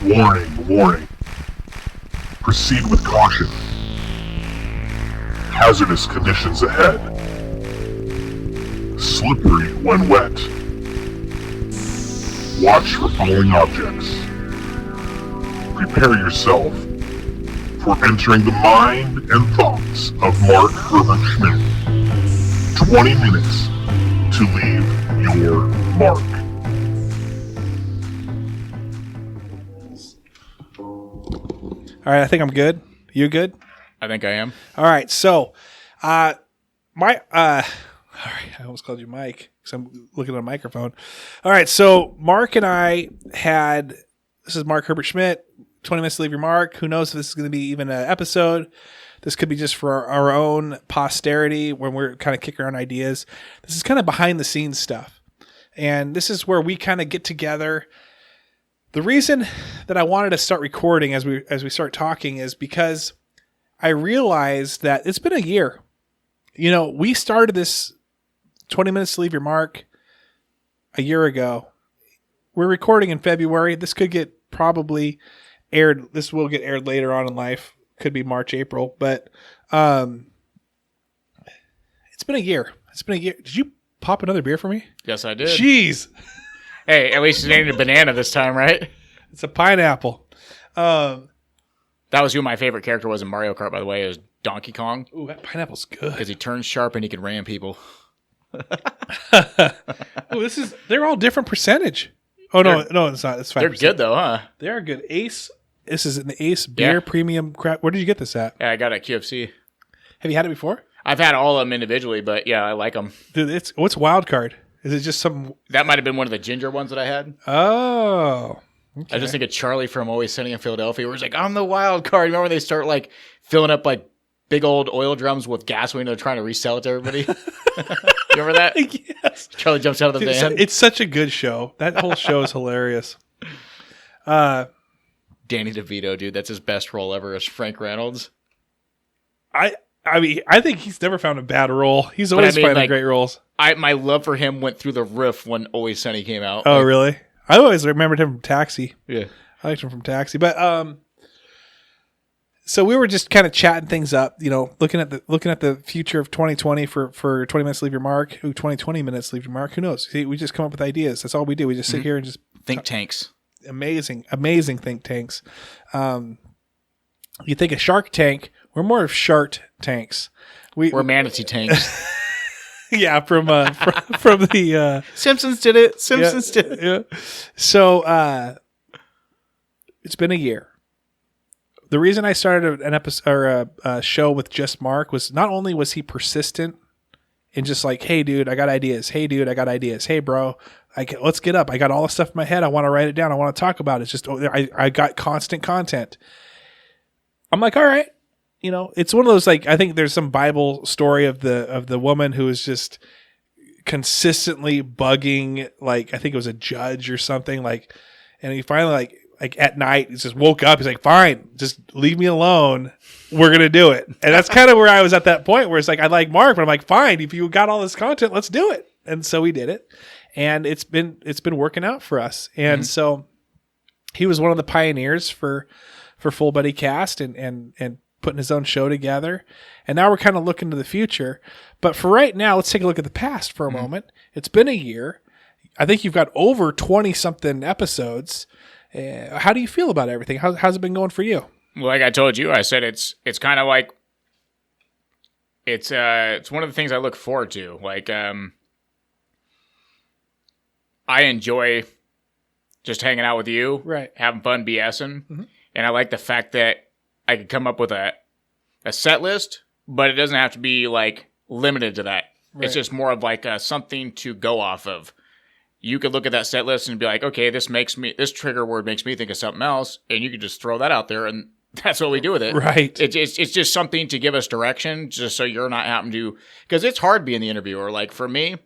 Warning, warning. Proceed with caution. Hazardous conditions ahead. Slippery when wet. Watch for falling objects. Prepare yourself for entering the mind and thoughts of Mark Herbert Schmidt. 20 minutes to leave your mark. All right, I think I'm good. You good? I think I am. All right, so all right, I almost called you Mike because I'm looking at a microphone. All right, so Mark and I this is Mark Herbert Schmidt, 20 minutes to leave your mark. Who knows if this is going to be even an episode. This could be just for our own posterity when we're kind of kicking around ideas. This is kind of behind the scenes stuff. And this is where we kind of get together. The reason that I wanted to start recording as we start talking is because I realized that it's been a year. You know, we started this 20 minutes to leave your mark a year ago. We're recording in February. This could get probably aired. This will get aired later on in life. Could be March, April, but it's been a year. It's been a year. Did you pop another beer for me? Yes, I did. Jeez. Hey, at least it ain't a banana this time, right? It's a pineapple. That was who my favorite character was in Mario Kart, by the way, is Donkey Kong. Ooh, that pineapple's good. Because he turns sharp and he can ram people. Ooh, they're all different percentage. Oh, no, it's not. It's 5%. They're good, though, huh? They are good. Ace. This is an Ace beer premium crap. Where did you get this at? Yeah, I got it at QFC. Have you had it before? I've had all of them individually, but yeah, I like them. Dude, what's Wild Card? Is it just some... That might have been one of the ginger ones that I had. Oh. Okay. I just think of Charlie from Always Sunny in Philadelphia, where he's like, I'm the wild card. Remember when they start like filling up like big old oil drums with gasoline and they're trying to resell it to everybody? You remember that? Yes. Charlie jumps out of the van. It's such a good show. That whole show is hilarious. Danny DeVito, dude, that's his best role ever as Frank Reynolds. I mean, I think he's never found a bad role. He's always finding great roles. My love for him went through the roof when Always Sunny came out. Oh, really? I always remembered him from Taxi. Yeah. I liked him from Taxi. But so we were just kind of chatting things up, you know, looking at the future of 2020 for 20 minutes to leave your mark. 20 minutes to leave your mark. Who knows? See, we just come up with ideas. That's all we do. We just sit here and just think tanks. Amazing think tanks. You think of Shark Tank, we're more of Shark Tanks. We're manatee tanks. Yeah, from the Simpsons did it. Simpsons did it. Yeah. So it's been a year. The reason I started an episode or a show with just Mark was not only was he persistent and just like, hey dude, I got ideas. Hey dude, I got ideas. Hey bro, let's get up. I got all this stuff in my head. I want to write it down. I want to talk about it. It's just I got constant content. I'm like, all right. You know, it's one of those, like, I think there's some Bible story of the woman who is just consistently bugging, like, I think it was a judge or something, like, and he finally, like at night, he just woke up. He's like, fine, just leave me alone. We're going to do it. And that's kind of where I was at that point where it's like, I like Mark, but I'm like, fine, if you got all this content, let's do it. And so we did it. And it's been working out for us. And so he was one of the pioneers for Full Buddy Cast and putting his own show together. And now we're kind of looking to the future. But for right now, let's take a look at the past for a moment. It's been a year. I think you've got over 20-something episodes. How do you feel about everything? How's it been going for you? Well, like I told you, I said it's kind of like it's one of the things I look forward to. Like I enjoy just hanging out with you, right? Having fun BSing, and I like the fact that I could come up with a set list, but it doesn't have to be like limited to that. Right. It's just more of like something to go off of. You could look at that set list and be like, okay, this trigger word makes me think of something else, and you could just throw that out there, and that's what we do with it. Right. It's just something to give us direction, just so you're not having to, because it's hard being the interviewer. Like for me,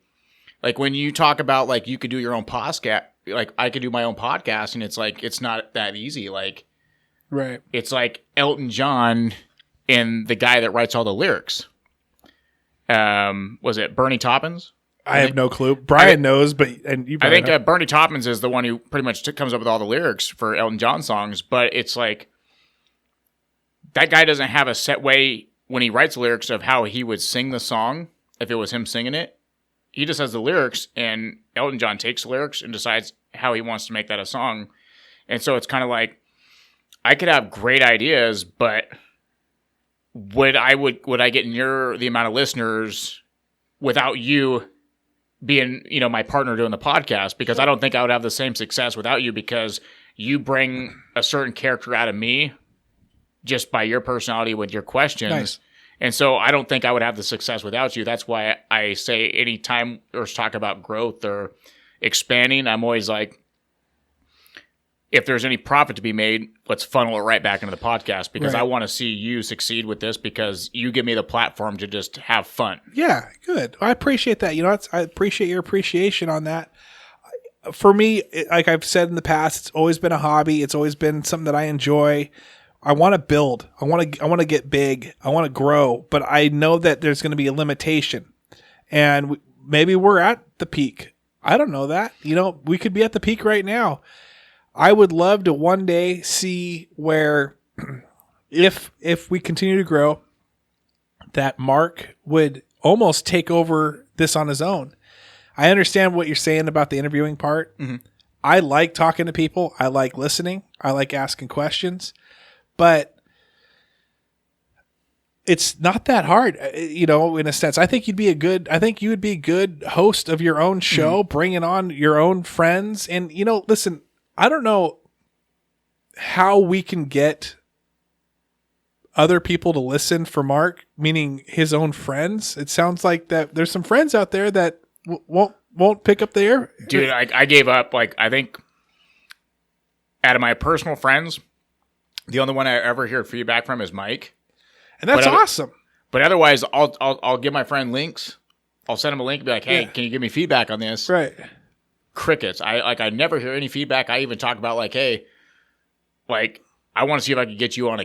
like when you talk about like you could do your own podcast, like I could do my own podcast, and it's like it's not that easy. Like, right. It's like Elton John and the guy that writes all the lyrics. Was it Bernie Taupin? I have no clue. Brian knows, but and you. I think know. Bernie Taupman's is the one who pretty much comes up with all the lyrics for Elton John songs. But it's like that guy doesn't have a set way when he writes lyrics of how he would sing the song if it was him singing it. He just has the lyrics, and Elton John takes the lyrics and decides how he wants to make that a song. And so it's kind of like I could have great ideas, but would I get near the amount of listeners without you being, my partner doing the podcast? Because I don't think I would have the same success without you, because you bring a certain character out of me just by your personality with your questions. Nice. And so I don't think I would have the success without you. That's why I say anytime there's talk about growth or expanding, I'm always like, if there's any profit to be made, let's funnel it right back into the podcast, because I want to see you succeed with this, because you give me the platform to just have fun. Yeah, good. I appreciate that. I appreciate your appreciation on that. For me, like I've said in the past, it's always been a hobby. It's always been something that I enjoy. I want to build. I want to get big. I want to grow, but I know that there's going to be a limitation, and maybe we're at the peak. I don't know that. We could be at the peak right now. I would love to one day see where, if we continue to grow, that Mark would almost take over this on his own. I understand what you're saying about the interviewing part. Mm-hmm. I like talking to people. I like listening. I like asking questions, but it's not that hard, in a sense. I think you would be a good host of your own show, bringing on your own friends. And, listen, I don't know how we can get other people to listen for Mark, meaning his own friends. It sounds like that there's some friends out there that won't pick up the air. Dude, I gave up. Like, I think out of my personal friends, the only one I ever hear feedback from is Mike. And that's awesome. But otherwise, I'll give my friend links. I'll send him a link and be like, hey, can you give me feedback on this? Right. Crickets. I never hear any feedback. I even talk about like, hey, like I want to see if I can get you on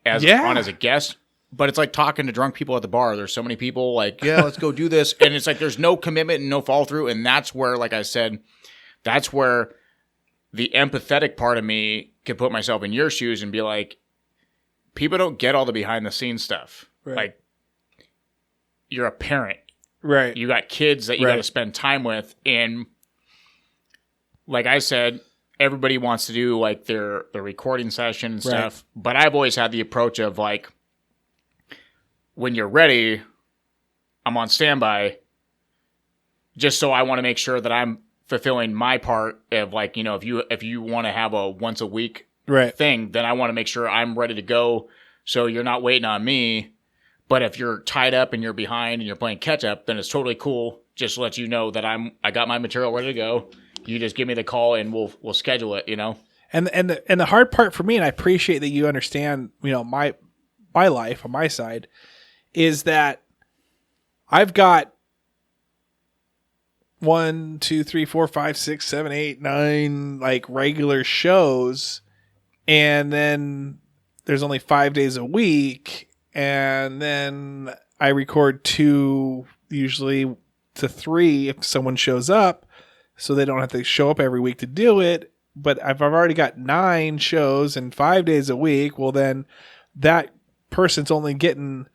as a guest. But it's like talking to drunk people at the bar. There's so many people like, yeah, let's go do this, and it's like there's no commitment and no follow through. And that's where, like I said, that's where the empathetic part of me can put myself in your shoes and be like, people don't get all the behind the scenes stuff. Right. Like, you're a parent, right? You got kids that you got to spend time with, and like I said, everybody wants to do like their recording session and stuff. But I've always had the approach of like, when you're ready, I'm on standby. Just so I want to make sure that I'm fulfilling my part of like, if you want to have a once a week thing, then I want to make sure I'm ready to go. So you're not waiting on me. But if you're tied up and you're behind and you're playing catch up, then it's totally cool. Just to let you know that I got my material ready to go. You just give me the call and we'll schedule it, And the hard part for me, and I appreciate that you understand, my life on my side, is that I've got 1, 2, 3, 4, 5, 6, 7, 8, 9 like regular shows, and then there's only 5 days a week, and then I record 2, usually to 3 if someone shows up, so they don't have to show up every week to do it. But if I've already got 9 shows and 5 days a week, well then that person's only getting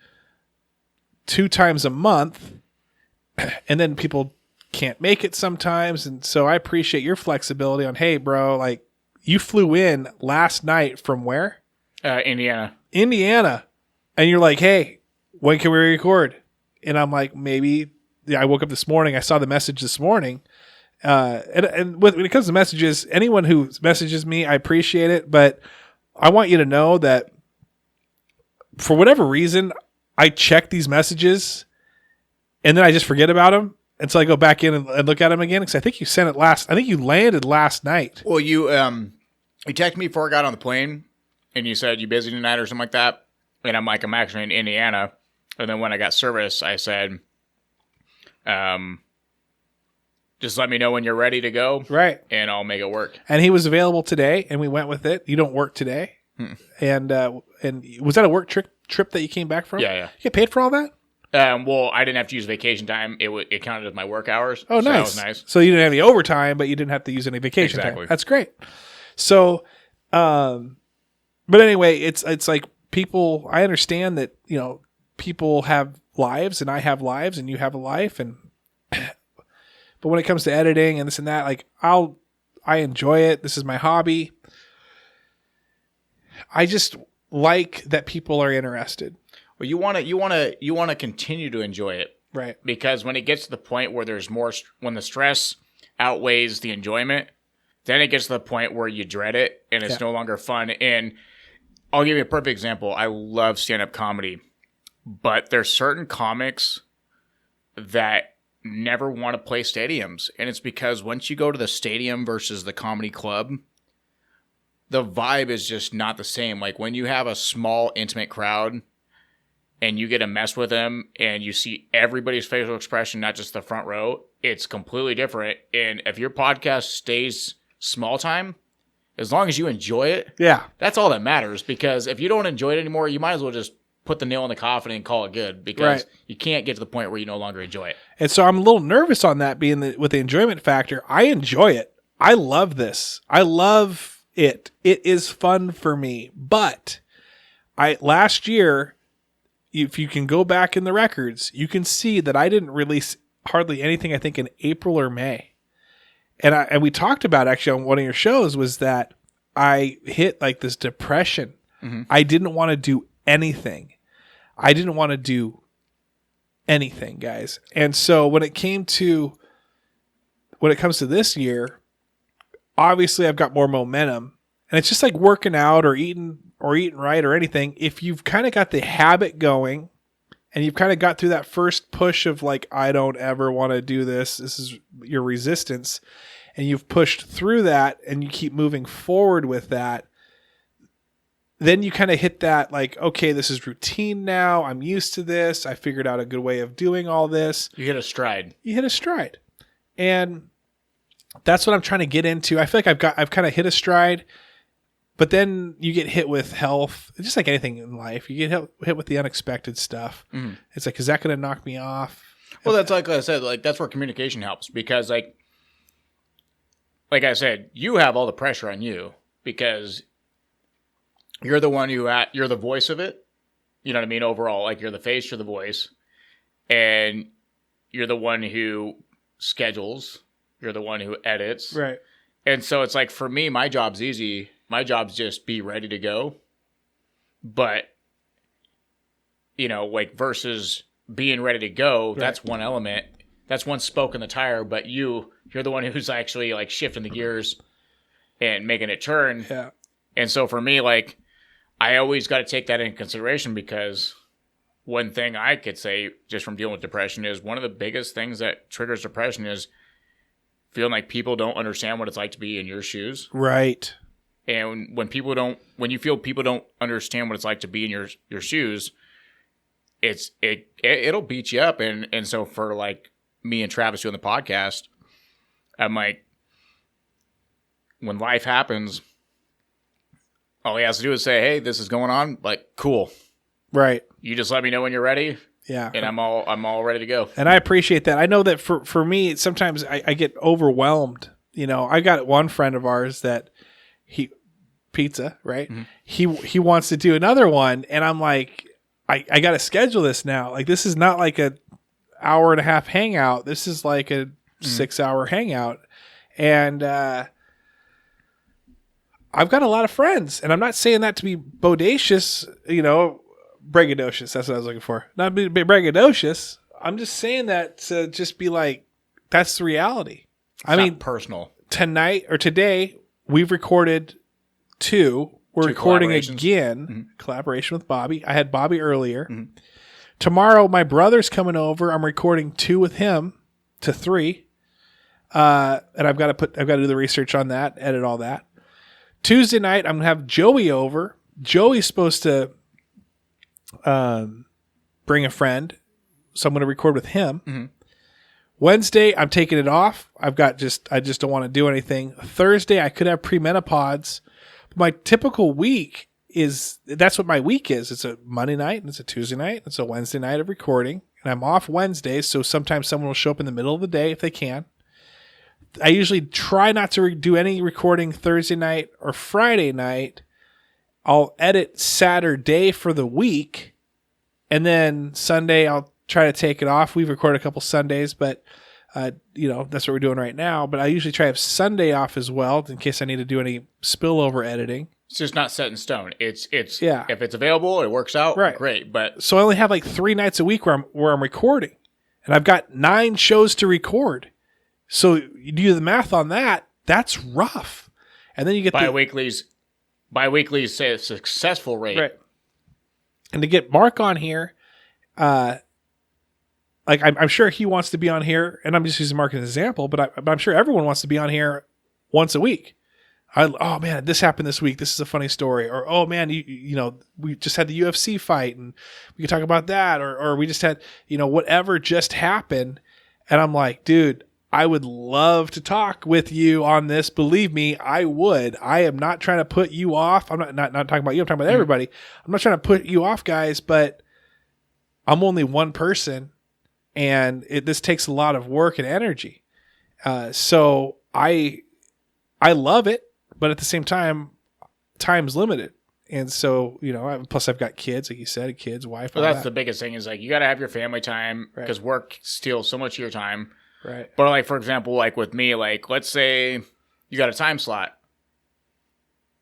2 times a month, and then people can't make it sometimes. And so I appreciate your flexibility on, hey bro, like you flew in last night from where? Indiana. And you're like, hey, when can we record? And I'm like, maybe. I woke up this morning. I saw the message this morning. And when it comes to messages, anyone who messages me, I appreciate it. But I want you to know that for whatever reason, I check these messages and then I just forget about them. And so I go back in and look at them again. Because I think you landed last night. Well, you texted me before I got on the plane and you said you busy tonight or something like that. And I'm like, I'm actually in Indiana. And then when I got service, I said, just let me know when you're ready to go. Right. And I'll make it work. And he was available today and we went with it. You don't work today. And was that a work trip that you came back from? Yeah. You get paid for all that? Well, I didn't have to use vacation time. It counted as my work hours. Oh, so nice. That was nice. So you didn't have any overtime, but you didn't have to use any vacation Exactly. time. That's great. So, but anyway, it's like people, I understand that, people have lives and I have lives and you have a life. But when it comes to editing and this and that, like I enjoy it. This is my hobby. I just like that people are interested. Well, you want to continue to enjoy it. Right. Because when it gets to the point where there's more, when the stress outweighs the enjoyment, then it gets to the point where you dread it and it's no longer fun. And I'll give you a perfect example. I love stand-up comedy, but there's certain comics that never want to play stadiums. And it's because once you go to the stadium versus the comedy club, the vibe is just not the same. Like when you have a small, intimate crowd and you get to mess with them and you see everybody's facial expression, not just the front row, it's completely different. And if your podcast stays small time, as long as you enjoy it, that's all that matters. Because if you don't enjoy it anymore, you might as well just put the nail in the coffin and call it good, because you can't get to the point where you no longer enjoy it. And so I'm a little nervous on that, with the enjoyment factor. I enjoy it. I love this. I love it. It is fun for me. But last year, if you can go back in the records, you can see that I didn't release hardly anything, I think, in April or May. And we talked about actually on one of your shows was that I hit like this depression. Mm-hmm. I didn't want to do anything. Guys. And so when it comes to this year, obviously I've got more momentum, and it's just like working out or eating right or anything. If you've kind of got the habit going and you've kind of got through that first push of like, I don't ever want to do this. This is your resistance. And you've pushed through that and you keep moving forward with that. Then you kind of hit that like, okay, this is routine now. I'm used to this. I figured out a good way of doing all this. You hit a stride. And that's what I'm trying to get into. I feel like I've kind of hit a stride, but then you get hit with health, just like anything in life. You get hit with the unexpected stuff. Mm. It's like, is that going to knock me off? Well, that's like I said, like that's where communication helps, because like I said, you have all the pressure on you because you're the one you're the voice of it. You know what I mean? Overall, like you're the face, you're the voice, and you're the one who schedules. You're the one who edits. Right. And so it's like, for me, my job's easy. My job's just be ready to go. But, like versus being ready to go, right. That's one element. That's one spoke in the tire. But you're the one who's actually like shifting the gears and making it turn. Yeah. And so for me, like, I always got to take that into consideration, because one thing I could say just from dealing with depression is one of the biggest things that triggers depression is feeling like people don't understand what it's like to be in your shoes. Right. And when you feel people don't understand what it's like to be in your shoes, it'll beat you up. And so for like me and Travis doing the podcast, I'm like, when life happens, all he has to do is say, hey, this is going on. Like, cool. Right. You just let me know when you're ready. Yeah. And I'm all ready to go. And I appreciate that. I know that for me, sometimes I get overwhelmed. I got one friend of ours that pizza, right? Mm-hmm. He wants to do another one. And I'm like, I got to schedule this now. Like, this is not like a hour and a half hangout. This is like a 6-hour hangout. And, I've got a lot of friends, and I'm not saying that to be bodacious, braggadocious. That's what I was looking for. Not be braggadocious. I'm just saying that to just be like, that's the reality. I mean, personal. Tonight or today, we've recorded 2. We're recording again. Collaboration with Bobby. I had Bobby earlier. Mm-hmm. Tomorrow, my brother's coming over. I'm recording 2 with him to 3. And I've got to do the research on that, edit all that. Tuesday night, I'm going to have Joey over. Joey's supposed to bring a friend, so I'm going to record with him. Mm-hmm. Wednesday, I'm taking it off. I just don't want to do anything. Thursday, I could have premenopods. My typical week that's what my week is. It's a Monday night, and it's a Tuesday night, it's a Wednesday night of recording, and I'm off Wednesdays, so sometimes someone will show up in the middle of the day if they can. I usually try not to do any recording Thursday night or Friday night. I'll edit Saturday for the week, and then Sunday I'll try to take it off. We've recorded a couple Sundays, but that's what we're doing right now. But I usually try to have Sunday off as well in case I need to do any spillover editing. It's just not set in stone. It's yeah. If it's available, it works out. Right. Great. But so I only have like 3 nights a week where I'm recording, and I've got 9 shows to record. So you do the math on that. That's rough. And then you get biweekly's say successful rate. Right. And to get Mark on here, I'm sure he wants to be on here, and I'm just using Mark as an example, but I'm sure everyone wants to be on here once a week. Oh man, this happened this week. This is a funny story. Or, oh man, we just had the UFC fight and we could talk about that. Or we just had, whatever just happened. And I'm like, dude, I would love to talk with you on this. Believe me, I would. I am not trying to put you off. I'm not talking about you. I'm talking about everybody. I'm not trying to put you off, guys, but I'm only one person, and this takes a lot of work and energy. So I love it, but at the same time, time's limited. And so, plus I've got kids, like you said, wife. Well, that's the biggest thing is like, you got to have your family time because work steals so much of your time. Right. But like, for example, like with me, like let's say you got a time slot.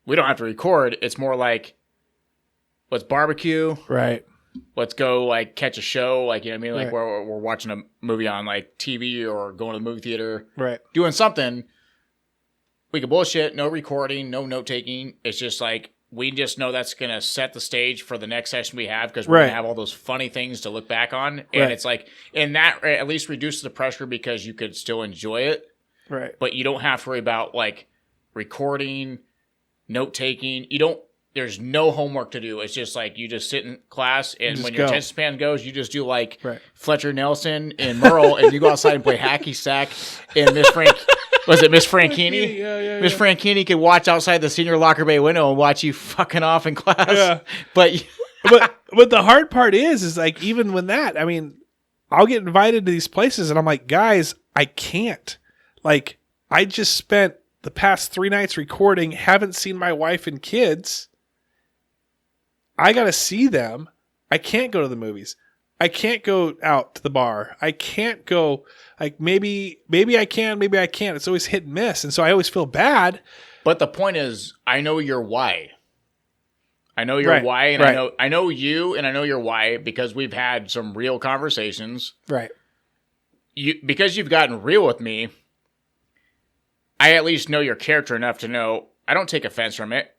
We don't have to record. It's more like, let's barbecue. Right. Let's go like catch a show. Like, you know what I mean? Like right. we're watching a movie on like TV or going to the movie theater. Right. Doing something. We can bullshit. No recording. No note taking. It's just like, we just know that's going to set the stage for the next session we have because we're going to have all those funny things to look back on. And it's like, and that at least reduces the pressure because you could still enjoy it. Right. But you don't have to worry about like recording, note taking. There's no homework to do. It's just like you just sit in class and when your attention span goes, you just do like Fletcher Nelson and Merle and you go outside and play hacky sack and Miss Frank. Was it Miss Franchini? Yeah. Miss Franchini could watch outside the senior locker bay window and watch you fucking off in class. Yeah. But the hard part is like, even when that, I mean, I'll get invited to these places and I'm like, guys, I can't. Like, I just spent the past 3 nights recording, haven't seen my wife and kids. I got to see them. I can't go to the movies. I can't go out to the bar. I can't go, like, maybe I can, maybe I can't. It's always hit and miss. And so I always feel bad. But the point is, I know your why. I know your why, and I know you, and I know your why because we've had some real conversations. Right. Because you've gotten real with me, I at least know your character enough to know I don't take offense from it.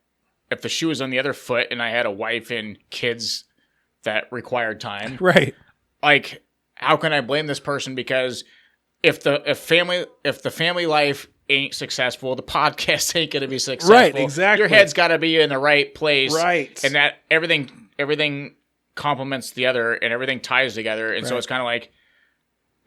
If the shoe was on the other foot and I had a wife and kids that required time. Right. Like, how can I blame this person? Because if the family life ain't successful, the podcast ain't going to be successful. Right, exactly. Your head's got to be in the right place. Right. And that everything complements the other and everything ties together. And so it's kind of like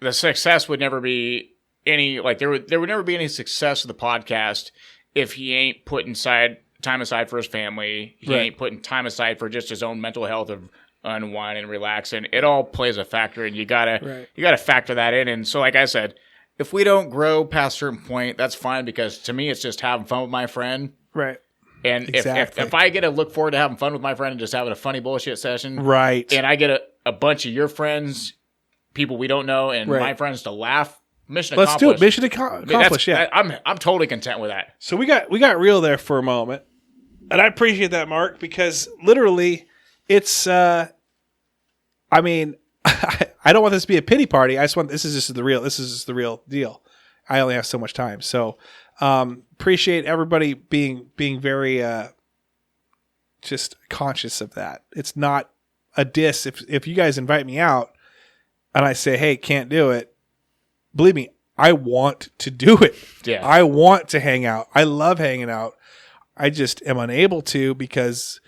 the success would never be any, like there would never be any success of the podcast if he ain't putting time aside for his family. He ain't putting time aside for just his own mental health of unwind and relax, and it all plays a factor, and you gotta factor that in. And so, like I said, if we don't grow past a certain point, that's fine because to me, it's just having fun with my friend. Right. And if I get to look forward to having fun with my friend and just having a funny bullshit session, right, and I get a bunch of your friends, people we don't know, and my friends to laugh, mission accomplished. Let's do it. Mission accomplished. Yeah, I'm totally content with that. So we got real there for a moment, and I appreciate that, Mark, because literally, it's. I mean, I don't want this to be a pity party. I just want this is just the real deal. I only have so much time, so appreciate everybody being very just conscious of that. It's not a diss if you guys invite me out and I say, hey, can't do it. Believe me, I want to do it. Yeah, I want to hang out. I love hanging out. I just am unable to because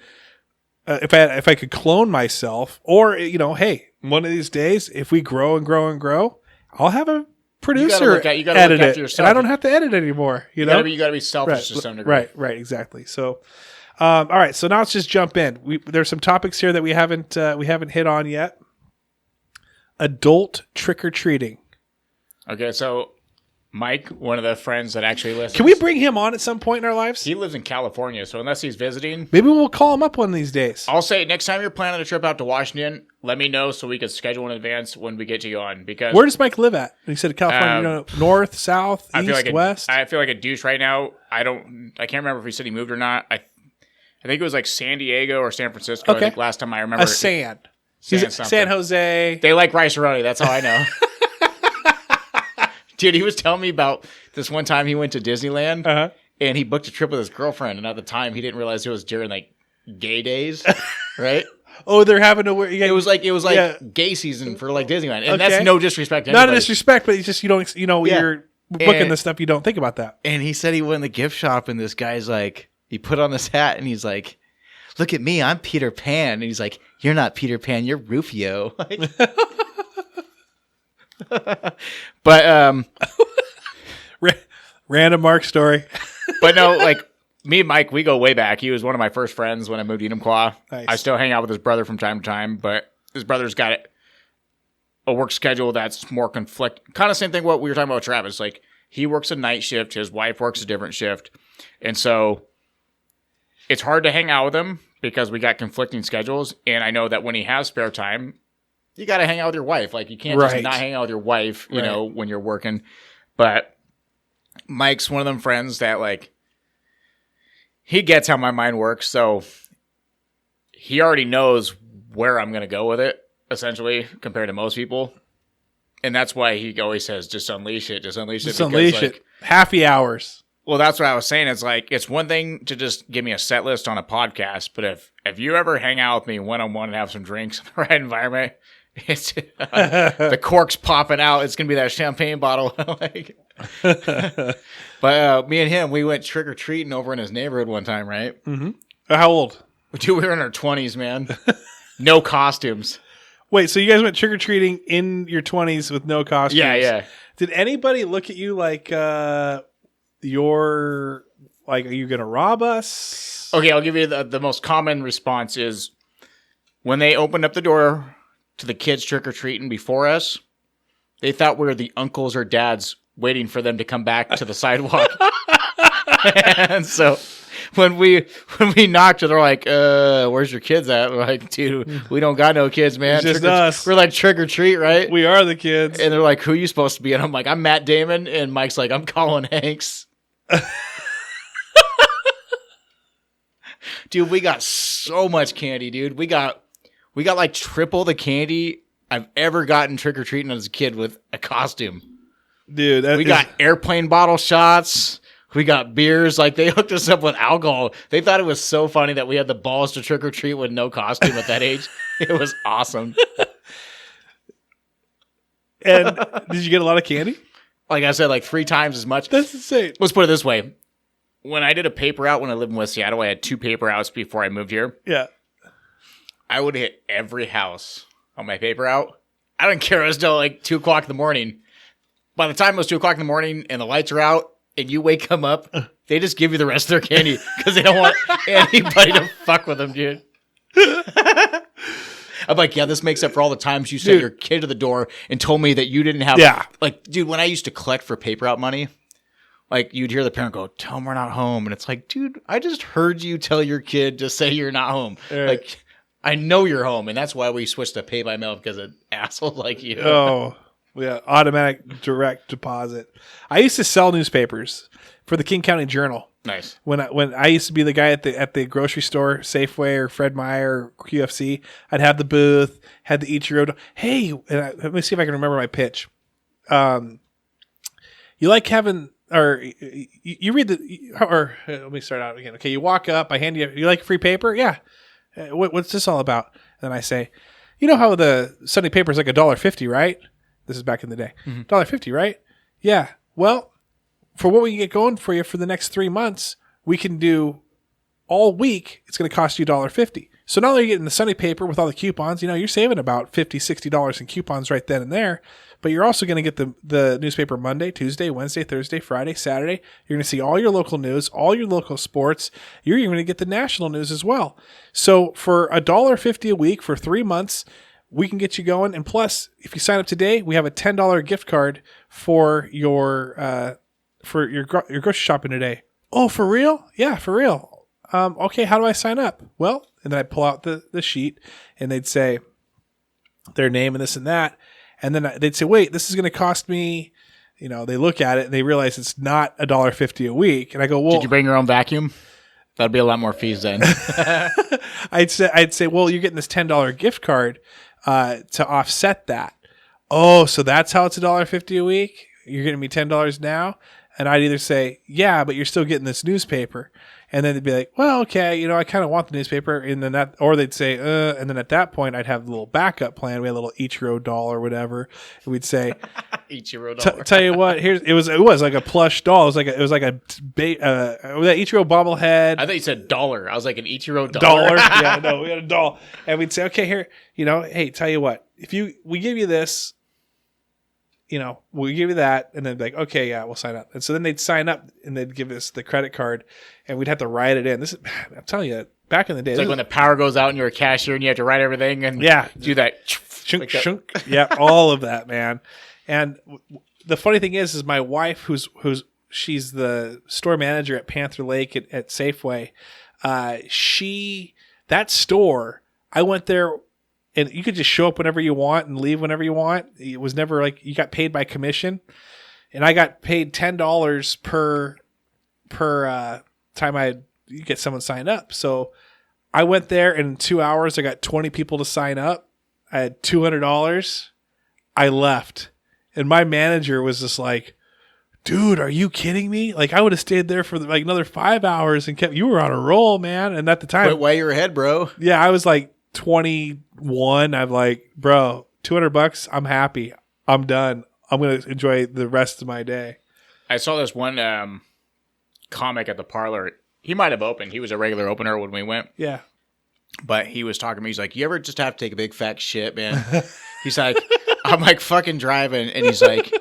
if I could clone myself, or hey, one of these days, if we grow and grow and grow, I'll have a producer edit it, and I don't have to edit anymore. You know, you got to be selfish to some degree. Right, exactly. So, all right, so now let's just jump in. There's some topics here that we haven't hit on yet. adult trick-or-treating. Okay, so Mike, one of the friends that actually listens. Can we bring him on at some point in our lives? He lives in California, so unless he's visiting, Maybe we'll call him up one of these days. I'll say next time you're planning a trip out to Washington, let me know so we can schedule in advance when we get you on. Because Where does Mike live at? He said California, north, south, east, west? I feel like a douche right now. I can't remember if he said he moved or not. I think it was like San Diego or San Francisco. Okay. I think last time I remember. San something. San Jose. They like rice-a-roni. That's how I know. Dude, he was telling me about this one time he went to Disneyland and he booked a trip with his girlfriend. And at the time, he didn't realize it was during like gay days, right? Oh, they're having to wear. It was like gay season for like Disneyland, and that's no disrespect to anybody. Not a disrespect, but it's just you're booking this stuff. You don't think about that. And he said he went in the gift shop, and this guy's like, he put on this hat, and he's like, "Look at me, I'm Peter Pan." And he's like, "You're not Peter Pan, you're Rufio." But Random Mark story. but no, like me and Mike, we go way back. He was one of my first friends when I moved to Enumclaw. Nice. I still hang out with his brother from time to time, but his brother's got a work schedule that's more conflict. Kind of same thing what we were talking about with Travis. Like he works a night shift, his wife works a different shift, and so it's hard to hang out with him because we got conflicting schedules. And I know that when he has spare time, you got to hang out with your wife. Like you can't just not hang out with your wife, you know, when you're working. But Mike's one of them friends that like, he gets how my mind works. So he already knows where I'm going to go with it, essentially, compared to most people. And that's why he always says, just unleash it, just unleash it. Just unleash it. Happy hours. Well, that's what I was saying. It's like, it's one thing to just give me a set list on a podcast, but if you ever hang out with me one-on-one and have some drinks in the right environment, it's the cork's popping out. It's going to be that champagne bottle. Like, but me and him, we went trick-or-treating over in his neighborhood one time, right? Mm-hmm. How old? Dude, we were in our 20s, man. No costumes. Wait, so you guys went trick-or-treating in your 20s with no costumes? Yeah. Did anybody look at you like are you going to rob us? Okay, I'll give you the most common response is when they opened up the door to the kids trick-or-treating before us, they thought we were the uncles or dads waiting for them to come back to the sidewalk. And so when we knocked, they're like, where's your kids at? We're like, dude, we don't got no kids, man. It's just us. We're like trick-or-treat, right? We are the kids. And they're like, who are you supposed to be? And I'm like, I'm Matt Damon. And Mike's like, I'm Colin Hanks. Dude, we got so much candy, dude. We got like triple the candy I've ever gotten trick-or-treating as a kid with a costume. Dude, we got airplane bottle shots. We got beers. Like, they hooked us up with alcohol. They thought it was so funny that we had the balls to trick-or-treat with no costume at that age. It was awesome. And did you get a lot of candy? Like I said, like 3 times as much. That's insane. Let's put it this way. When I did a paper out when I lived in West Seattle, I had 2 paper outs before I moved here. Yeah. I would hit every house on my paper out. I don't care. It was till like 2 o'clock in the morning. By the time it was 2 o'clock in the morning and the lights are out and you wake them up, they just give you the rest of their candy because they don't want anybody to fuck with them, dude. I'm like, yeah, this makes up for all the times you sent your kid to the door and told me that you didn't have. Yeah. Like, dude, when I used to collect for paper out money, like, you'd hear the parent go, tell them we're not home. And it's like, dude, I just heard you tell your kid to say you're not home. Right. Like, I know you're home. And that's why we switched to pay by mail because of assholes like you. Oh, yeah. Automatic direct deposit. I used to sell newspapers for the King County Journal. Nice. When I used to be the guy at the grocery store, Safeway or Fred Meyer or QFC, I'd have the booth, had the Ichiro. Hey, let me see if I can remember my pitch. You like having, or you read let me start out again. Okay, you walk up, I hand you like free paper? Yeah. What's this all about? And I say, you know how the Sunday paper is like $1.50, right? This is back in the day. $1.50, right? Yeah. Well, for what we can get going for you for the next 3 months, we can do all week. It's going to cost you $1.50. So not only are you getting the Sunday paper with all the coupons, you're saving about $50, $60 in coupons right then and there, but you're also going to get the newspaper Monday, Tuesday, Wednesday, Thursday, Friday, Saturday. You're going to see all your local news, all your local sports. You're even going to get the national news as well. So for $1.50 a week for 3 months, we can get you going. And plus, if you sign up today, we have a $10 gift card for your grocery shopping today. Oh, for real? Yeah, for real. Okay, how do I sign up? Well, and then I'd pull out the sheet, and they'd say their name and this and that. And then they'd say, wait, this is going to cost me, they look at it and they realize it's not $1.50 a week. And I go, well, did you bring your own vacuum? That'd be a lot more fees then. I'd say, well, you're getting this $10 gift card to offset that. Oh, so that's how it's $1.50 a week? You're getting me $10 now? And I'd either say, yeah, but you're still getting this newspaper. And then they'd be like, well, okay, I kind of want the newspaper. And then or they'd say, and then at that point, I'd have a little backup plan. We had a little Ichiro doll or whatever. And we'd say, Ichiro doll. Tell you what, it was like a plush doll. It was like that Ichiro bobblehead. I thought you said dollar. I was like an Ichiro dollar. Yeah, no, we had a doll. And we'd say, okay, here, hey, tell you what, we give you this, we'll give you that, and then like, okay, yeah, we'll sign up. And so then they'd sign up, and they'd give us the credit card, and we'd have to write it in. I'm telling you, back in the day, it's like when the power goes out and you're a cashier and you have to write everything and do that. Shunk, shunk. Yeah, all of that, man. And the funny thing is my wife, she's the store manager at Panther Lake at Safeway. That store, I went there. And you could just show up whenever you want and leave whenever you want. It was never like you got paid by commission. And I got paid $10 per time I get someone signed up. So I went there, and in 2 hours I got 20 people to sign up. I had $200. I left. And my manager was just like, dude, are you kidding me? Like, I would have stayed there for like another 5 hours and you were on a roll, man. And at the time, quit while you're ahead, bro. Yeah, I was like 21. I'm like, bro, $200. I'm happy. I'm done. I'm going to enjoy the rest of my day. I saw this one comic at the parlor. He might have opened. He was a regular opener when we went. Yeah. But he was talking to me. He's like, you ever just have to take a big fat shit, man? He's like, I'm like fucking driving. And he's like,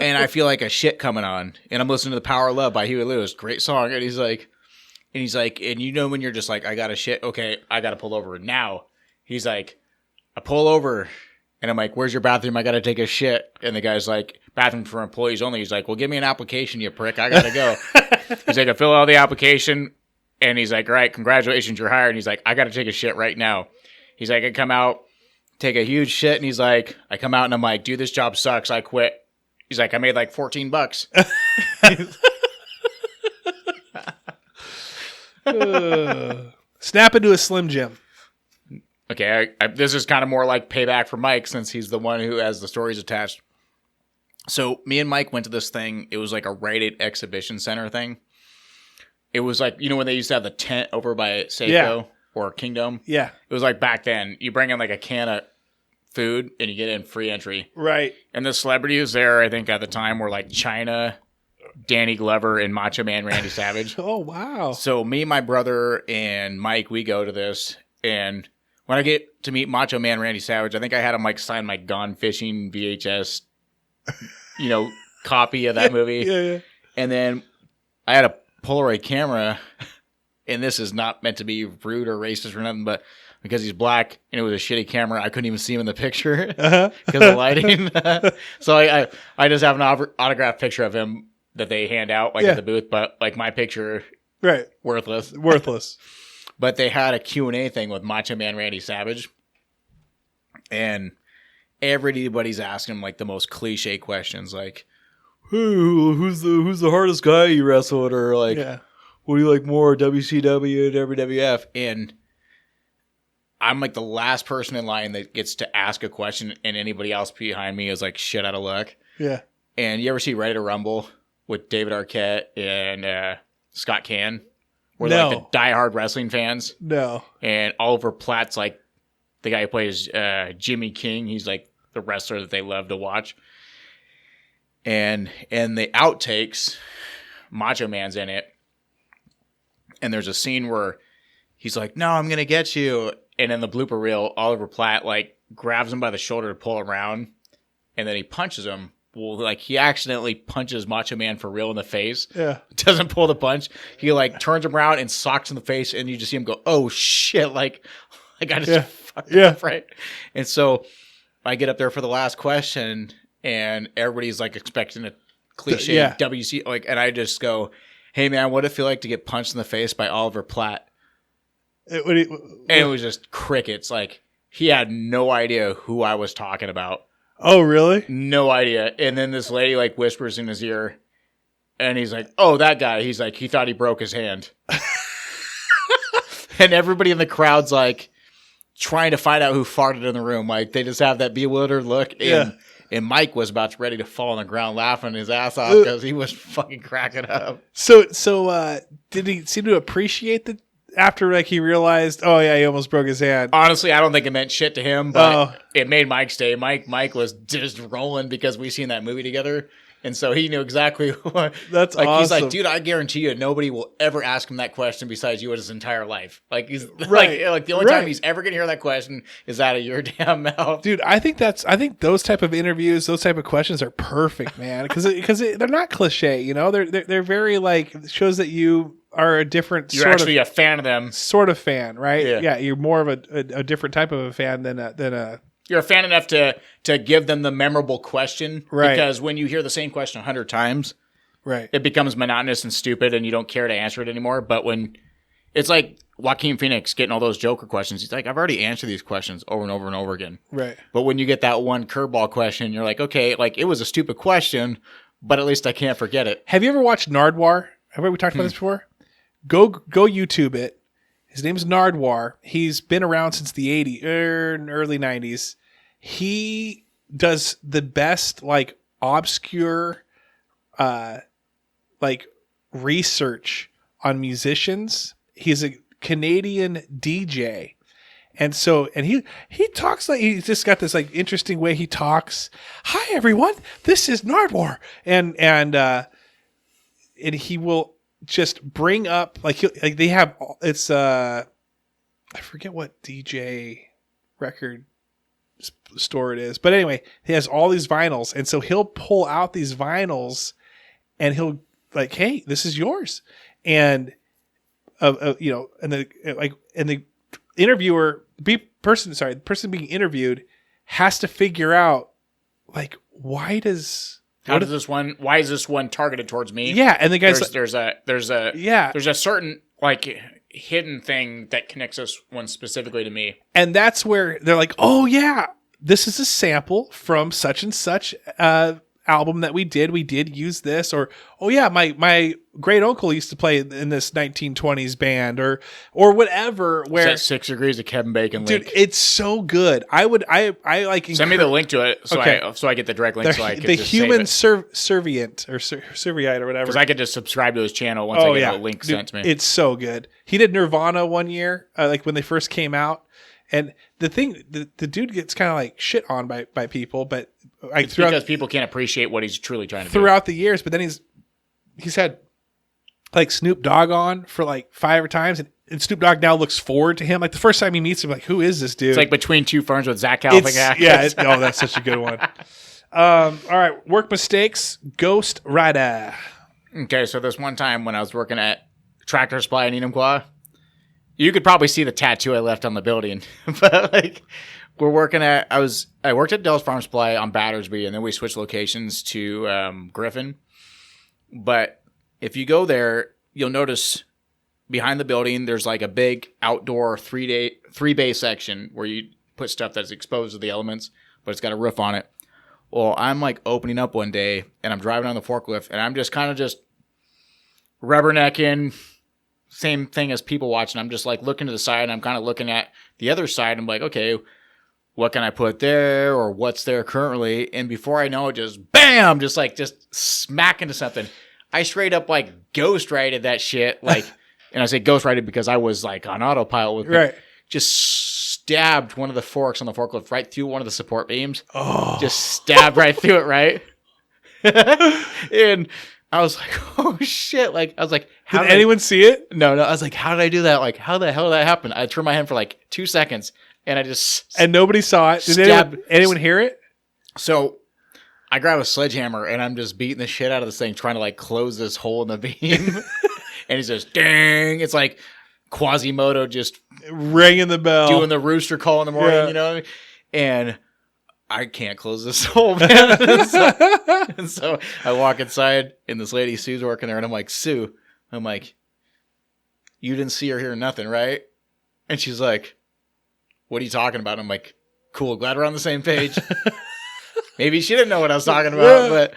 and I feel like a shit coming on. And I'm listening to The Power of Love by Huey Lewis. Great song. And he's like, and when you're just like, I got to shit. Okay, I got to pull over now. He's like, I pull over, and I'm like, where's your bathroom? I got to take a shit. And the guy's like, bathroom for employees only. He's like, well, give me an application, you prick. I got to go. He's like, I fill out the application, and he's like, all right, congratulations, you're hired. And he's like, I got to take a shit right now. He's like, I come out, take a huge shit, and he's like, I come out, and I'm like, dude, this job sucks. I quit. He's like, I made like $14. Snap into a Slim Jim. Okay, this is kind of more like payback for Mike since he's the one who has the stories attached. So me and Mike went to this thing. It was like a Rite Aid exhibition center thing. It was like, when they used to have the tent over by Safeco or Kingdom? Yeah. It was like back then. You bring in like a can of food and you get in free entry. Right. And the celebrities there, I think at the time, were like China, Danny Glover, and Macho Man Randy Savage. Oh, wow. So me, my brother, and Mike, we go to this, and when I get to meet Macho Man Randy Savage, I think I had him like sign my Gone Fishing VHS, copy of that movie. Yeah. And then I had a Polaroid camera, and this is not meant to be rude or racist or nothing, but because he's black and it was a shitty camera, I couldn't even see him in the picture because of lighting. So I just have an autographed picture of him that they hand out at the booth, but like my picture, right, worthless. But they had a Q&A thing with Macho Man Randy Savage, and everybody's asking him like the most cliche questions, like, who's the hardest guy you wrestled, or like, what do you like more, WCW or WWF? And I'm like the last person in line that gets to ask a question, and anybody else behind me is like shit out of luck. Yeah. And you ever see Ready to Rumble with David Arquette and Scott Can? Where they're like the diehard wrestling fans. No. And Oliver Platt's like the guy who plays Jimmy King. He's like the wrestler that they love to watch. And the outtakes, Macho Man's in it. And there's a scene where he's like, no, I'm going to get you. And in the blooper reel, Oliver Platt like grabs him by the shoulder to pull around. And then he punches him. Well, like he accidentally punches Macho Man for real in the face. Yeah. Doesn't pull the punch. He like turns him around and socks in the face, and you just see him go, oh shit. Like I just fucked Yeah. up, right? And so I get up there for the last question, and everybody's like expecting a cliche Yeah. WC, like, and I just go, "Hey man, what'd it feel like to get punched in the face by Oliver Platt?" And it was just crickets. Like, he had no idea who I was talking about. Oh, really? No idea. And then this lady like whispers in his ear, and he's like, "Oh, that guy." He's like, he thought he broke his hand. And everybody in the crowd's like trying to find out who farted in the room. Like, they just have that bewildered look. And Mike was ready to fall on the ground laughing his ass off because he was fucking cracking up. So did he seem to appreciate that after like he realized, oh yeah, he almost broke his hand? Honestly, I don't think it meant shit to him, but it made Mike's day. Mike was just rolling because we seen that movie together. And so he knew exactly what. That's like. awesome. He's like, dude, I guarantee you, nobody will ever ask him that question besides you in his entire life. Like, he's Right. like the only time he's ever gonna hear that question is out of your damn mouth, Dude, I think those type of interviews, those type of questions are perfect, man, because they're not cliche, you know. They're very like, shows that you are a different You're actually a fan of them. sort of fan, right? Yeah. You're more of a different type of a fan than a You're a fan enough to give them the memorable question, Right. Because when you hear the same question 100 times, right. it becomes monotonous and stupid, and you don't care to answer it anymore. But when it's like Joaquin Phoenix getting all those Joker questions, he's like, I've already answered these questions over and over and over again. Right. But when you get that one curveball question, you're like, okay, like, it was a stupid question, but at least I can't forget it. Have you ever watched Nardwar? Have we talked about this before? Go YouTube it. His name is Nardwar. He's been around since the 80s, early 90s. He does the best, like, obscure, like, research on musicians. He's a Canadian DJ. And so, and he talks like, he's just got this like interesting way he talks. Hi everyone, this is Nardwar. And he will just bring up like they have, it's I forget what DJ record store it is, but anyway, he has all these vinyls, and so he'll pull out these vinyls and he'll like, hey, this is yours. And you know, and the interviewer, the person being interviewed has to figure out like, why is this one targeted towards me? Yeah, and the guy's there's a certain like hidden thing that connects this one specifically to me. and that's where they're like, oh yeah, this is a sample from such and such album that we did use this, or oh yeah, my great uncle used to play in this 1920s band, or whatever. Where Is that 6 Degrees of Kevin Bacon link? dude, it's so good. I like Send me the link to it so Okay. I get the direct link so I can the just human save it. servient or serviette or whatever. Because I could just subscribe to his channel once I get a link Dude, sent to me. It's so good. He did Nirvana one year, like when they first came out. And the thing, the dude gets kind of like shit on by people, but like because people can't appreciate what he's truly trying to do. throughout the years. But then he's had like Snoop Dogg on for like 5 times, and Snoop Dogg now looks forward to him. Like the first time he meets him, like, who is this dude? It's like Between Two Ferns with Zach It's- Galifianakis. oh, that's such a good one. All right, work mistakes. Ghost Rider. Okay, so this one time when I was working at Tractor Supply in Enumclaw, you could probably see the tattoo I left on the building. But like, I worked at Dell's Farm Supply on Battersby, and then we switched locations to Griffin. But if you go there, you'll notice behind the building there's like a big outdoor 3-bay section where you put stuff that's exposed to the elements, but it's got a roof on it. Well, I'm like opening up one day, and I'm driving on the forklift, and I'm just kind of just rubbernecking. Same thing as people watching. I'm just like looking to the side, and I'm kind of looking at the other side. I'm like, okay, what can I put there, or what's there currently? And before I know it, just bam, just smack into something. I straight up like ghost righted that shit. Like, and I say ghost righted because I was like on autopilot with it. Right. Just stabbed one of the forks on the forklift right through one of the support beams. Oh, Just stabbed right through it, right? And I was like, oh shit. Like, I was like, how did anyone see it? No. I was like, how did I do that? Like, how the hell did that happen? I turned my head for like 2 seconds, and I just And nobody saw it. Did anyone hear it? So I grab a sledgehammer, and I'm just beating the shit out of this thing, trying to like close this hole in the beam. And it's just dang. It's like Quasimodo just ringing the bell, doing the rooster call in the morning, you know, and I can't close this hole, man. and so I walk inside, and this lady Sue's working there, and I'm like, Sue, I'm like, you didn't see or hear nothing, right? And she's like, what are you talking about? I'm like, cool, glad we're on the same page. Maybe she didn't know what I was talking about, but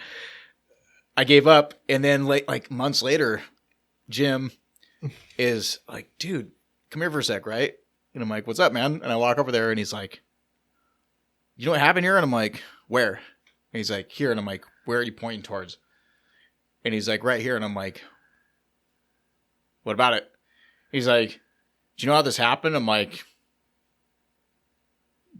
I gave up. And then like months later, Jim is like, dude, come here for a sec, right? And I'm like, what's up, man? And I walk over there, and he's like, you know what happened here? And I'm like, where? And he's like, here. And I'm like, where are you pointing towards? And he's like, right here. And I'm like, what about it? He's like, do you know how this happened? I'm like,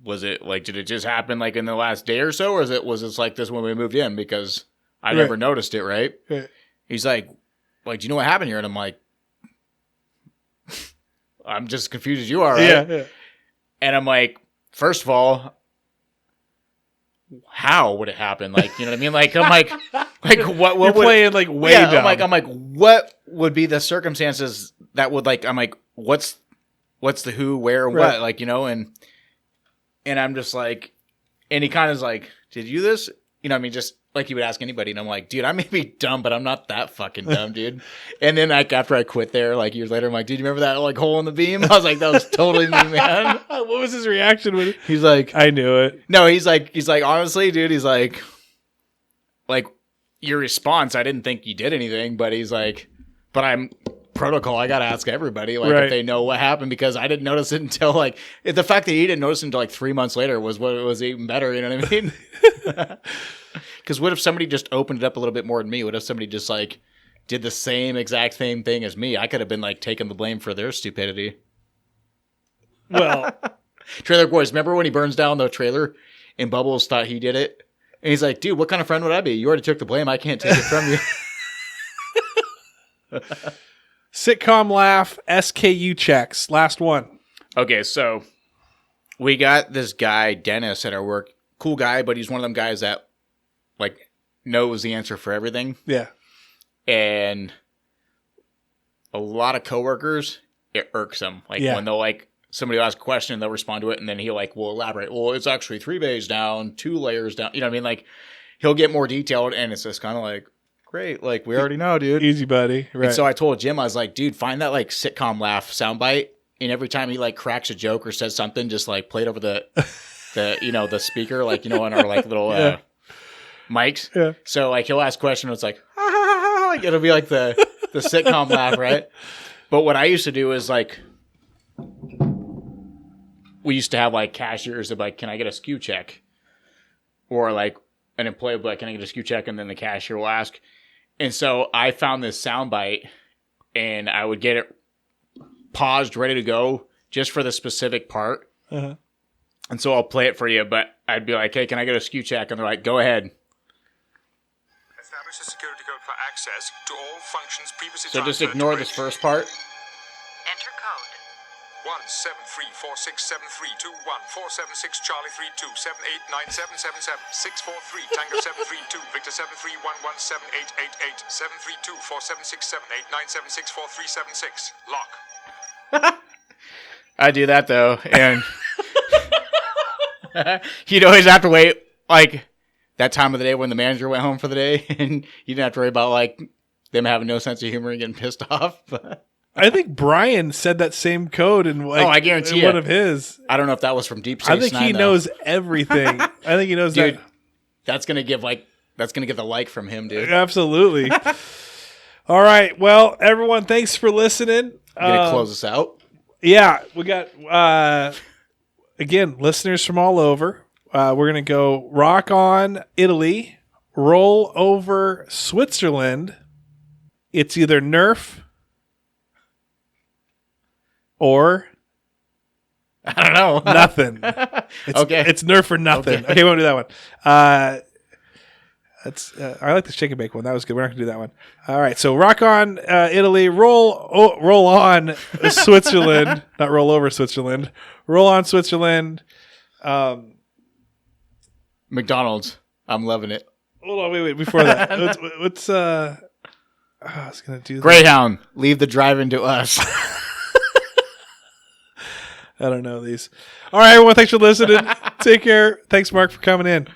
was it like, did it just happen like in the last day or so? Or was it like this when we moved in? Because I never noticed it, right? He's like, do you know what happened here? And I'm like, I'm just as confused as you are, right? Yeah. And I'm like, first of all, how would it happen? Like, you know what I mean? Like, I'm like what You're would, playing like way yeah, down. I'm like, what would be the circumstances that would like, I'm like, what's the who, where, what, like, you know, and I'm just like, and he kind of is like, did you do this? You know what I mean? Just like he would ask anybody. And I'm like, dude, I may be dumb, but I'm not that fucking dumb, dude. And then like after I quit there, like years later, I'm like, dude, you remember that like hole in the beam? I was like, that was totally me, man. What was his reaction when He's like, I knew it? no, he's like, honestly, dude, he's like your response, I didn't think you did anything, but he's like, but I'm protocol. I got to ask everybody like if they know what happened, because I didn't notice it until like the fact that he didn't notice it until like 3 months later was what was even better. You know what I mean? Because what if somebody just opened it up a little bit more than me? What if somebody just like did the same exact same thing as me? I could have been like taking the blame for their stupidity. Well, Trailer Boys, remember when he burns down the trailer and Bubbles thought he did it? And he's like, dude, what kind of friend would I be? You already took the blame. I can't take it from you. sitcom laugh, SKU checks. Last one. Okay, so we got this guy, Dennis, at our work. Cool guy, but he's one of them guys that like knows the answer for everything. Yeah. And a lot of coworkers, it irks them. Like when they'll like somebody will ask a question, they'll respond to it, and then he'll like will elaborate. Well, it's actually 3 bays down, 2 layers down. You know what I mean? Like he'll get more detailed, and it's just kind of like, great, like we already know, dude. Easy, buddy. Right. And so I told Jim, I was like, dude, find that like sitcom laugh soundbite, and every time he like cracks a joke or says something, just like play it over the you know, the speaker, like, you know, on our like little mics. Yeah. So like he'll ask a question, and it's like, ha, ha, ha, ha, like it'll be like the sitcom laugh, right? But what I used to do is like, we used to have like cashiers that like, can I get a SKU check? Or like an employee will be like, can I get a SKU check? And then the cashier will ask. And so I found this soundbite, and I would get it paused, ready to go, just for the specific part. Uh-huh. And so I'll play it for you, but I'd be like, hey, can I get a SKU check? And they're like, go ahead. Establish a security code for access to all functions previously so just ignore this first part. Enter code. 17346732147 Charlie 32789777 643 Tango 732 Victor 7311788 732 47678976 Lock. I do that though, and you'd always have to wait like that time of the day when the manager went home for the day, and you didn't have to worry about like them having no sense of humor and getting pissed off. I think Brian said that same code in like, I guarantee one of his. I don't know if that was from Deep Space I think Nine, he knows everything. I think he knows dude, that. That's gonna get the like from him, dude. Absolutely. All right. Well, everyone, thanks for listening. You gonna close us out? Yeah, we got again listeners from all over. We're gonna go rock on Italy, roll over Switzerland. It's either Nerf or I don't know. nothing. Okay. It's Nerf or nothing. Okay, we won't do that one. I like the shake and bake one. That was good. We're not gonna do that one. All right. So rock on Italy. Roll on Switzerland. Not roll over Switzerland. Roll on Switzerland. McDonald's. I'm loving it. Hold on. Wait. Before that, what's I was gonna do that. Greyhound. Leave the driving to us. I don't know these. All right, everyone. Thanks for listening. Take care. Thanks, Mark, for coming in.